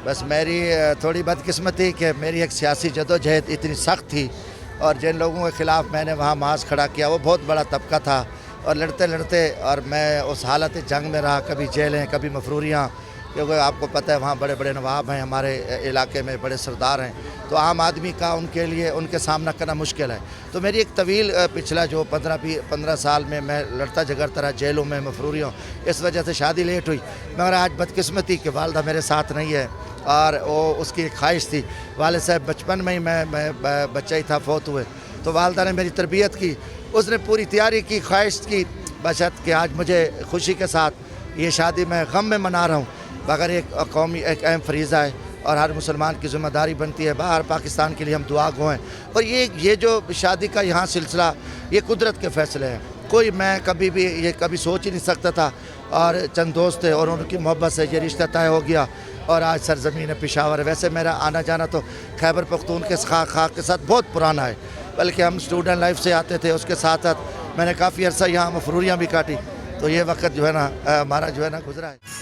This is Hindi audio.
बस मेरी थोड़ी बदकिस्मती कि मेरी एक सियासी जदोजहद इतनी सख्त थी और जिन लोगों के ख़िलाफ़ मैंने वहाँ मार्च खड़ा किया वो बहुत बड़ा तबका था और लड़ते लड़ते और मैं उस हालत जंग में रहा, कभी जेलें कभी मफरूरियाँ, क्योंकि आपको पता है वहाँ बड़े बड़े नवाब हैं, हमारे इलाके में बड़े सरदार हैं, तो आम आदमी का उनके लिए उनके सामना करना मुश्किल है। तो मेरी एक तवील पिछला जो 15 साल में मैं लड़ता झगड़ता रहा जेलों में मफरूरियों, इस वजह से शादी लेट हुई। मगर आज बदकिस्मती कि वालदा मेरे साथ नहीं है और वो उसकी एक ख्वाहिश थी। वालिद साहब बचपन में ही मैं बच्चा ही था, फौत हुए, तो वालदा ने मेरी तरबियत की, उसने पूरी तैयारी की, ख्वाहिश की, बशर्त कि आज मुझे खुशी के साथ ये शादी मैं गम में मना रहा हूँ। मगर एक कौमी एक अहम फरीज़ा है और हर मुसलमान की ज़िम्मेदारी बनती है बाहर पाकिस्तान के लिए हम दुआ गो हैं। और ये जो शादी का यहाँ सिलसिला ये कुदरत के फ़ैसले हैं, कोई मैं कभी भी ये कभी सोच ही नहीं सकता था। और चंद दोस्त थे और उनकी मोहब्बत से ये रिश्ता तय हो गया और आज सरज़मीन पेशावर है। वैसे मेरा आना जाना तो खैबर पख्तून के खाक के साथ बहुत पुराना है, बल्कि हम स्टूडेंट लाइफ से आते थे, उसके साथ साथ मैंने काफ़ी अर्सा यहाँ मफरूरियाँ भी काटी, तो ये वक्त जो है ना हमारा जो है ना गुजरा है।